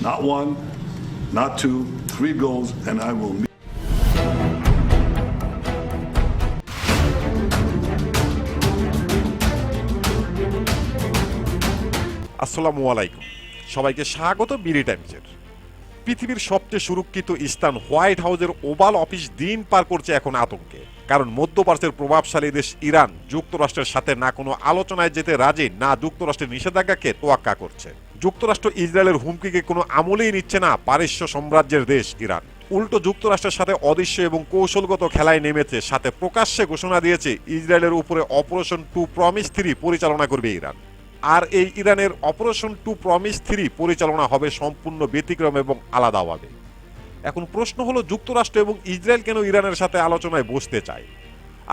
Not one, not two, 3 goals, and I will meet. আসসালামু আলাইকুম, সবাইকে স্বাগত বিডি টাইমসের। পৃথিবীর সবচেয়ে সুরক্ষিত স্থান হোয়াইট হাউসের ওভাল অফিস দিন পার করছে এখন আতঙ্কে। কারণ মধ্যপ্রাচ্যের প্রভাবশালী দেশ ইরান যুক্তরাষ্ট্রের সাথে না কোনো আলোচনায় যেতে রাজি, না যুক্তরাষ্ট্রের নিষেধাজ্ঞাকে তোয়াক্কা করছে। যুক্তরাষ্ট্র ইসরায়েলের হুমকিকে কোনো আমলেই নিচ্ছে না পারস্য সাম্রাজ্যের দেশ ইরান। উল্টো যুক্তরাষ্ট্রের সাথে অদৃশ্য এবং কৌশলগত খেলায় নেমেছে, সাথে প্রকাশ্যে ঘোষণা দিয়েছে ইসরায়েলের উপরে অপারেশন 2 প্রমিস 3 পরিচালনা করবে ইরান। আর এই ইরানের অপারেশন 2 প্রমিস 3 পরিচালনা হবে সম্পূর্ণ ব্যতিক্রম এবং আলাদাভাবে। এখন প্রশ্ন হলো, যুক্তরাষ্ট্র এবং ইসরায়েল কেন ইরানের সাথে আলোচনায় বসতে চায়,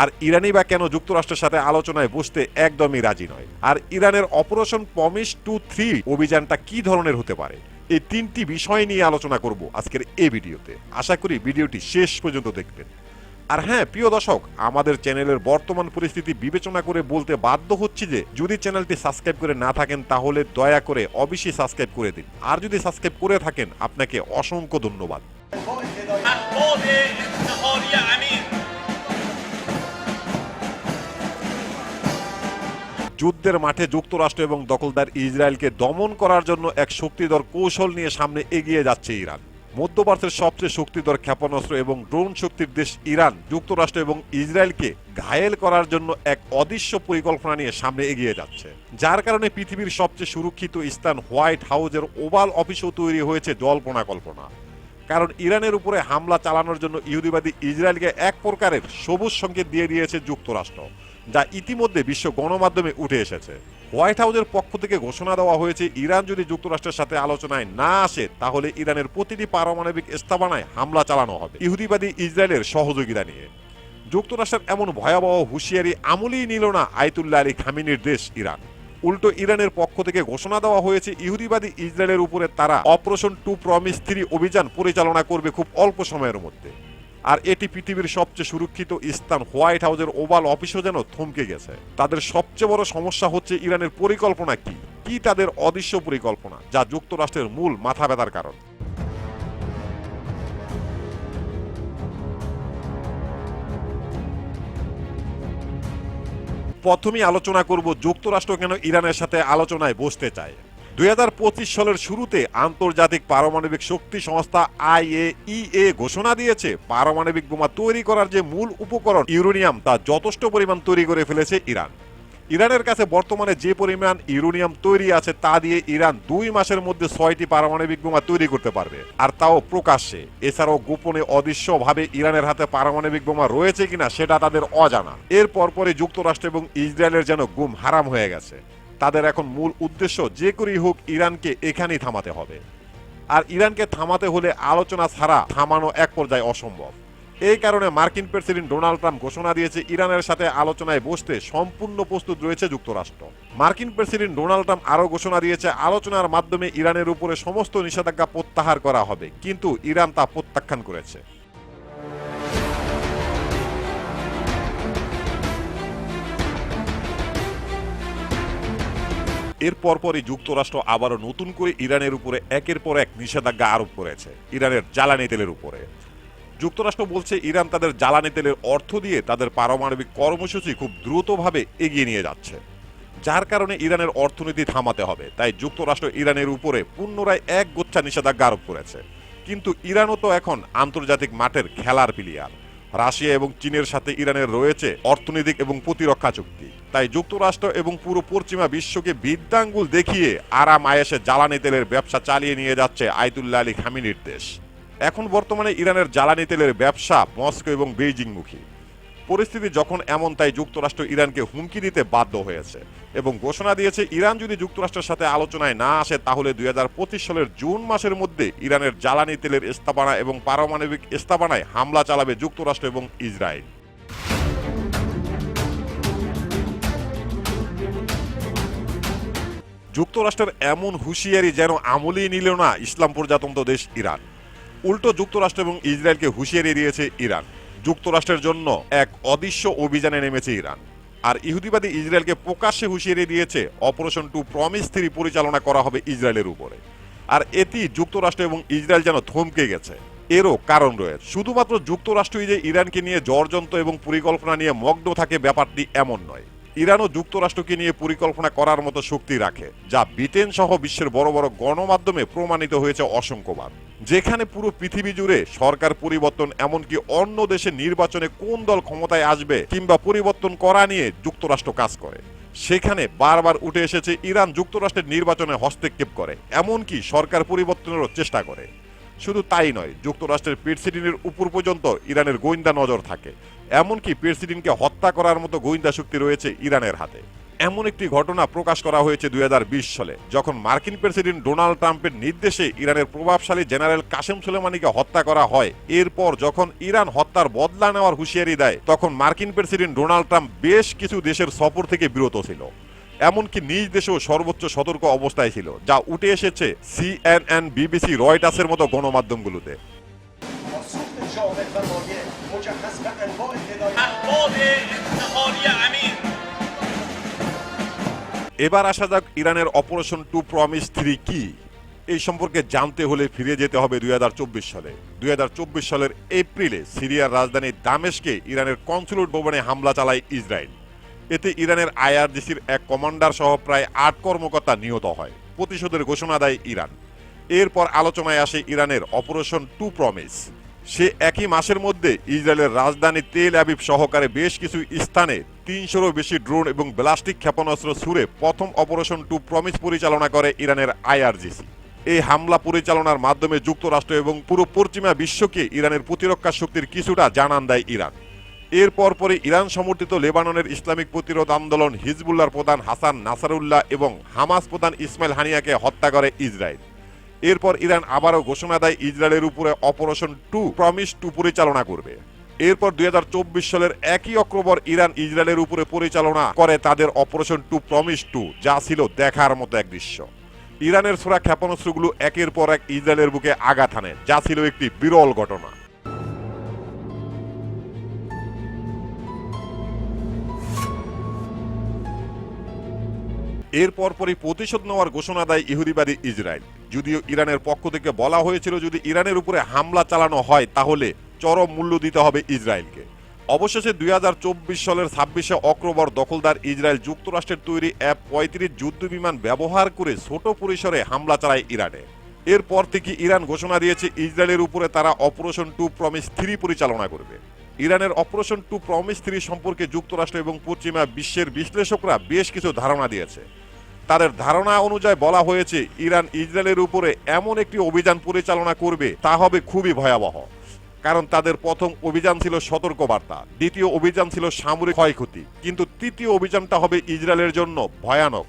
আর ইরানি বা কেন যুক্তরাষ্ট্রের সাথে আলোচনায় বসতে একদমই রাজি নয়, আর ইরানের অপারেশন প্রমিস 2-3 অভিযানটা কি ধরনের হতে পারে, এই 3টি বিষয় নিয়ে আলোচনা করব আজকের এই ভিডিওতে। আশা করি ভিডিওটি শেষ পর্যন্ত দেখবেন। আর হ্যাঁ প্রিয় দর্শক, আমাদের চ্যানেলের বর্তমান পরিস্থিতি বিবেচনা করে বলতে বাধ্য হচ্ছি যে যদি চ্যানেলটি সাবস্ক্রাইব করে না থাকেন তাহলে দয়া করে অবশ্যই সাবস্ক্রাইব করে দিন, আর যদি সাবস্ক্রাইব করে থাকেন আপনাকে অসংখ্য ধন্যবাদ। যুদ্ধের মাঠে যুক্তরাষ্ট্র এবং দখলদার ইসরায়েলকে দমন করার জন্য এক শক্তিধর কৌশল নিয়ে সামনে এগিয়ে যাচ্ছে ইরান। মধ্যপ্রাচ্যের সবচেয়ে শক্তিধর ক্ষেপণাস্ত্র এবং ড্রোন শক্তির দেশ ইরান যুক্তরাষ্ট্র এবং ইসরায়েলকে ঘায়েল করার জন্য এক অদৃশ্য পরিকল্পনা নিয়ে সামনে এগিয়ে যাচ্ছে, যার কারণে পৃথিবীর সবচেয়ে সুরক্ষিত স্থান হোয়াইট হাউসের ওভাল অফিসও তৈরি হয়েছে জল্পনা কল্পনা। কারণ ইরানের উপরে হামলা চালানোর জন্য ইহুদিবাদী ইসরায়েলকে এক প্রকারের সবুজ সংকেত দিয়ে দিয়েছে যুক্তরাষ্ট্র, যা ইতিমধ্যে বিশ্ব গণমাধ্যমে উঠে এসেছে। হোয়াইট হাউসের পক্ষ থেকে ঘোষণা দেওয়া হয়েছে, ইরান যদি যুক্তরাষ্ট্রের সাথে আলোচনায় না আসে তাহলে ইরানের প্রতিটি পারমাণবিক স্থাপনায় হামলা চালানো হবে ইহুদিবাদী ইসরায়েলের সহযোগিতা নিয়ে। যুক্তরাষ্ট্রের এমন ভয়াবহ হুঁশিয়ারি আমলেই নিল না আয়াতুল্লাহ আলী খামেনির দেশ ইরান। উল্টো ইরানের পক্ষ থেকে ঘোষণা দেওয়া হয়েছে ইহুদিবাদী ইসরায়েলের উপরে তারা অপারেশন 2 প্রমিস 3 অভিযান পরিচালনা করবে খুব অল্প সময়ের মধ্যে। আর এটি পৃথিবীর সবচেয়ে সুরক্ষিত স্থান হোয়াইট হাউসের ওভাল অফিসও যেন থমকে গেছে। তাদের সবচেয়ে বড় সমস্যা হচ্ছে ইরানের পরিকল্পনা কি তাদের অদৃশ্য পরিকল্পনা, যা যুক্তরাষ্ট্রের মূল মাথা ব্যথার কারণ। প্রথমেই আলোচনা করব যুক্তরাষ্ট্র কেন ইরানের সাথে আলোচনায় বসতে চায়। 2025 সালের শুরুতে আন্তর্জাতিক পারমাণবিক শক্তি সংস্থা IAEA ঘোষণা দিয়েছে পারমাণবিক বোমা তৈরি করার যে মূল উপকরণ ইউরেনিয়াম তা যথেষ্ট পরিমাণ তৈরি করে ফেলেছে ইরান। ইরানের কাছে বর্তমানে যে পরিমাণ ইউরেনিয়াম তৈরি আছে তা দিয়ে ইরান 2 মাসের মধ্যে 6টি পারমাণবিক বোমা তৈরি করতে পারবে, আর তাও প্রকাশ্যে। এছাড়াও গোপনে অদৃশ্যভাবে ইরানের হাতে পারমাণবিক বোমা রয়েছে কিনা সেটা তাদের অজানা। এর পরপরই যুক্তরাষ্ট্র এবং ইসরায়েলের যেন ঘুম হারাম হয়ে গেছে। তাদের এখন মূল উদ্দেশ্য যে করেই হোক ইরানকে এখানেই থামাতে হবে, আর ইরানকে থামাতে হলে আলোচনা ছাড়া থামানো এক পর্যায়ে অসম্ভব। এই কারণে মার্কিন প্রেসিডেন্ট ডোনাল্ড ট্রাম্প ঘোষণা দিয়েছে ইরানের সাথে আলোচনায় বসতে সম্পূর্ণ প্রস্তুত রয়েছে যুক্তরাষ্ট্র। মার্কিন প্রেসিডেন্ট ডোনাল্ড ট্রাম্প আরও ঘোষণা দিয়েছে আলোচনার মাধ্যমে ইরানের উপরে সমস্ত নিষেধাজ্ঞা প্রত্যাহার করা হবে, কিন্তু ইরান তা প্রত্যাখ্যান করেছে। এর পরপরই যুক্তরাষ্ট্র আবারও নতুন করে ইরানের উপরে একের পর এক নিষেধাজ্ঞা আরোপ করেছে ইরানের জ্বালানি তেলের উপরে। যুক্তরাষ্ট্র বলছে ইরান তাদের জ্বালানি তেলের অর্থ দিয়ে তাদের পারমাণবিক কর্মসূচি খুব দ্রুতভাবে এগিয়ে নিয়ে যাচ্ছে, যার কারণে ইরানের অর্থনীতি থামাতে হবে। তাই যুক্তরাষ্ট্র ইরানের উপরে পুনরায় এক গোচ্ছা নিষেধাজ্ঞা আরোপ করেছে। কিন্তু ইরানও তো এখন আন্তর্জাতিক মাঠের খেলার প্লেয়ার। রাশিয়া এবং চীনের সাথে ইরানের রয়েছে অর্থনৈতিক এবং প্রতিরক্ষা চুক্তি। তাই যুক্তরাষ্ট্র এবং পুরো পশ্চিমা বিশ্বকে বৃদ্ধাঙ্গুল দেখিয়ে আরাম আয়েসে জ্বালানি তেলের ব্যবসা চালিয়ে নিয়ে যাচ্ছে আয়াতুল্লাহ আলী খামেনির দেশ। এখন বর্তমানে ইরানের জ্বালানি তেলের ব্যবসা মস্কো এবং বেইজিং মুখী। পরিস্থিতি যখন এমন, তাই যুক্তরাষ্ট্র ইরানকে হুমকি দিতে বাধ্য হয়েছে এবং ঘোষণা দিয়েছে ইরান যদি যুক্তরাষ্ট্রের সাথে আলোচনায় না আসে তাহলে 2025 সালের জুন মাসের মধ্যে ইরানের জ্বালানি তেলের স্থাপনা এবং পারমাণবিক স্থাপনায় হামলা চালাবে যুক্তরাষ্ট্র এবং ইসরায়েল। যুক্তরাষ্ট্রের এমন হুঁশিয়ারি যেন আমলেই নিল না ইসলাম প্রজাতন্ত্র দেশ ইরান। উল্টো যুক্তরাষ্ট্র এবং ইসরায়েলকে হুঁশিয়ারি দিয়েছে ইরান। যুক্তরাষ্ট্রের জন্য এক অদৃশ্য অভিযানে নেমেছে ইরান। আর ইহুদিবাদী ইসরায়েলকে প্রকাশ্যে হুঁশিয়ারি দিয়েছে অপারেশন 2 প্রমিস 3 পরিচালনা করা হবে ইসরায়েলের উপরে। আর এতেই যুক্তরাষ্ট্র এবং ইসরায়েল যেন থমকে গেছে। এরও কারণ রয়েছে। শুধুমাত্র যুক্তরাষ্ট্রই যে ইরানকে নিয়ে ষড়যন্ত্র এবং পরিকল্পনা নিয়ে মগ্ন থাকে ব্যাপারটি এমন নয়। ইরানও যুক্তরাষ্ট্রকে নিয়ে পরিকল্পনা করার মতো শক্তি রাখে, যা ব্রিটেন সহ বিশ্বের বড় বড় গণমাধ্যমে প্রমাণিত হয়েছে অসংখ্যবার। যেখানে পুরো পৃথিবী জুড়ে সরকার পরিবর্তন, এমনকি অন্য দেশে নির্বাচনে কোন দল ক্ষমতায় আসবে কিংবা পরিবর্তন করা নিয়ে যুক্তরাষ্ট্র কাজ করে, সেখানে বারবার উঠে এসেছে ইরান যুক্তরাষ্ট্রের নির্বাচনে হস্তক্ষেপ করে, এমনকি সরকার পরিবর্তনেরও চেষ্টা করে। শুধু তাই নয়, যুক্তরাষ্ট্রের প্রেসিডেন্টের উপর পর্যন্ত ইরানের গোয়েন্দা নজর থাকে, এমনকি প্রেসিডেন্টকে হত্যা করার মতো গোয়েন্দা শক্তি রয়েছে ইরানের হাতে। এমন একটি ঘটনা প্রকাশ করা হয়েছে 2020 সালে, যখন মার্কিন প্রেসিডেন্ট ডোনাল্ড ট্রাম্পের নির্দেশে ইরানের প্রভাবশালী জেনারেল কাসেম সুলেমানিকে হত্যা করা হয়। এরপর যখন ইরান হত্যার বদলা নেওয়ার হুঁশিয়ারি দেয়, তখন মার্কিন প্রেসিডেন্ট ডোনাল্ড ট্রাম্প বেশ কিছু দেশের সফর থেকে বিরত ছিল, এমনকি নিজ দেশেও সর্বোচ্চ সতর্ক অবস্থায় ছিল, যা উঠে এসেছে CNN, BBC, রয়টার্সের মতো গণমাধ্যমগুলোতে। এবার আসা যাক ইরানের অপারেশন 2 প্রমিস 3 কি। এই সম্পর্কে জানতে হলে ফিরে যেতে হবে 2024 সালে। 2024 সালের এপ্রিলে সিরিয়ার রাজধানী দামেস্কে ইরানের কনসুলেট ভবনে হামলা চালায় ইসরায়েল। এতে ইরানের IRGCর এক কমান্ডার সহ প্রায় 8 কর্মকর্তা নিহত হয়। প্রতিশোধের ঘোষণা দেয় ইরান। এরপর আলোচনায় আসে ইরানের অপারেশন 2 প্রমিস। সে একই মাসের মধ্যে ইসরায়েলের রাজধানী তেল আবিব সহকারে বেশ কিছু স্থানে 300-রও বেশি ড্রোন এবং ব্যালিস্টিক ক্ষেপণাস্ত্র ছুড়ে প্রথম অপারেশন 2 প্রমিস পরিচালনা করে ইরানের IRGC। এই হামলা পরিচালনার মাধ্যমে যুক্তরাষ্ট্র এবং পুরো পশ্চিমা বিশ্বকে ইরানের প্রতিরক্ষা শক্তির কিছুটা জানান দেয় ইরান। এরপর পরে ইরান সমর্থিত লেবাননের ইসলামিক প্রতিরোধ আন্দোলন হিজবুল্লাহর প্রধান হাসান নাসারুল্লাহ এবং হামাস প্রধান ইসমাইল হানিয়াকে হত্যা করে ইসরায়েল। এরপর ইরান আবারও ঘোষণা দেয় ইসরায়েলের উপরে অপারেশন 2 প্রমিস 2 পরিচালনা করবে। এরপর 2024 সালের 1 অক্টোবর ইরান ইসরায়েলের উপরে পরিচালনা করে তাদের অপারেশন 2 প্রমিস 2, যা ছিল দেখার মতো এক দৃশ্য। ইরানের ছোড়া ক্ষেপণাস্ত্রগুলো একের পর এক ইসরায়েলের বুকে আঘাত হানে, যা ছিল একটি বিরল ঘটনা। এরপর পরই প্রতিশোধ নেওয়ার ঘোষণা দেয় ইহুদিবাদী ইসরায়েল। যদিও ইরানের পক্ষ থেকে বলা হয়েছিল যদি ইরানের উপরে হামলা চালানো হয় তাহলে চরম মূল্য দিতে হবে ইসরায়েলকে। অবশেষে 2024 সালের 26 অক্টোবর দখলদার ইসরায়েল যুক্তরাষ্ট্রের তৈরি F-35 যুদ্ধ বিমান ব্যবহার করে ছোট পরিসরে হামলা চালায় ইরানে। এরপর থেকে ইরান ঘোষণা দিয়েছে ইসরায়েলের উপরে তারা অপারেশন 2 প্রমিস 3 পরিচালনা করবে। ইরানের অপারেশন 2 প্রমিস 3 সম্পর্কে যুক্তরাষ্ট্র এবং পশ্চিমা বিশ্বের বিশ্লেষকরা বেশ কিছু ধারণা দিয়েছে। তাদের ধারণা অনুযায়ী বলা হয়েছে ইরান ইসরায়েলের উপরে এমন একটি অভিযান পরিচালনা করবে তা হবে খুবই ভয়াবহ। কারণ তাদের প্রথম অভিযান ছিল সতর্কবার্তা, দ্বিতীয় অভিযান ছিল সামরিক ক্ষয়ক্ষতি, কিন্তু তৃতীয় অভিযানটা হবে ইসরায়েলের জন্য ভয়ানক।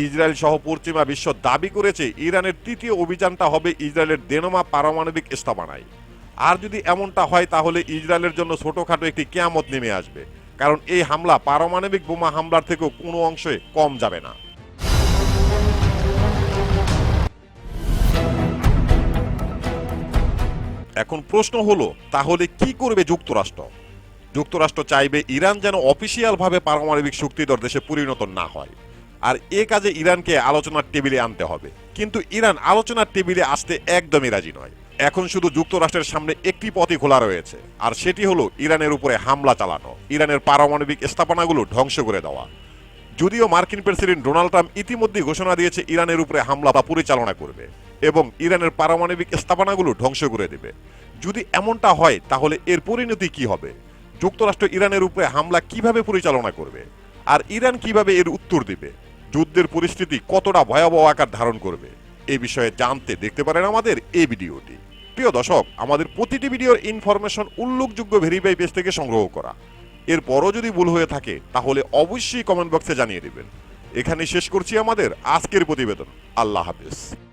ইসরায়েল সহ পশ্চিমা বিশ্ব দাবি করেছে ইরানের তৃতীয় অভিযানটা হবে ইসরায়েলের দেনমা পারমাণবিক স্থাপনায়। আর যদি এমনটা হয় তাহলে ইসরায়েলের জন্য ছোটখাটো একটি কিয়ামত নেমে আসবে, কারণ এই হামলা পারমাণবিক বোমা হামলার থেকেও কোনো অংশে কম যাবে না। এখন প্রশ্ন হলো, তাহলে কি করবে যুক্তরাষ্ট্র? যুক্তরাষ্ট্র চাইবে ইরান যেন অফিসিয়ালভাবে পারমাণবিক শক্তিধর দেশে পরিণত না হয়, আর এ কাজে ইরানকে আলোচনার টেবিলে আনতে হবে। কিন্তু ইরান আলোচনার টেবিলে আসতে একদমই রাজি নয়। এখন শুধু যুক্তরাষ্ট্রের সামনে একটি পথই খোলা রয়েছে, আর সেটি হলো ইরানের উপরে হামলা চালানো, ইরানের পারমাণবিক স্থাপনাগুলো ধ্বংস করে দেওয়া। যদিও মার্কিন প্রেসিডেন্ট ডোনাল্ড ট্রাম্প ইতিমধ্যে ঘোষণা দিয়েছে ইরানের উপরে হামলা বা পরিচালনা করবে এবং ইরানের পারমাণবিক স্থাপনাগুলো ধ্বংস করে দেবে। যদি এমনটা হয় তাহলে এর পরিণতি কি হবে? যুক্তরাষ্ট্র ইরানের উপরে হামলা কিভাবে পরিচালনা করবে, আর ইরান কিভাবে এর উত্তর দেবে? যুদ্ধের পরিস্থিতি কতটা ভয়াবহ আকার ধারণ করবে? এই বিষয়ে জানতে দেখতে পারেন আমাদের এই ভিডিওটি। প্রিয় দর্শক, আমাদের প্রতিটি ভিডিওর ইনফরমেশন উল্লেখযোগ্য ভেরিফাই পেজ থেকে সংগ্রহ করা। এরপরও যদি ভুল হয়ে থাকে তাহলে অবশ্যই কমেন্ট বক্সে জানিয়ে দেবেন। এখানে শেষ করছি আমাদের আজকের প্রতিবেদন। আল্লাহ হাফেজ।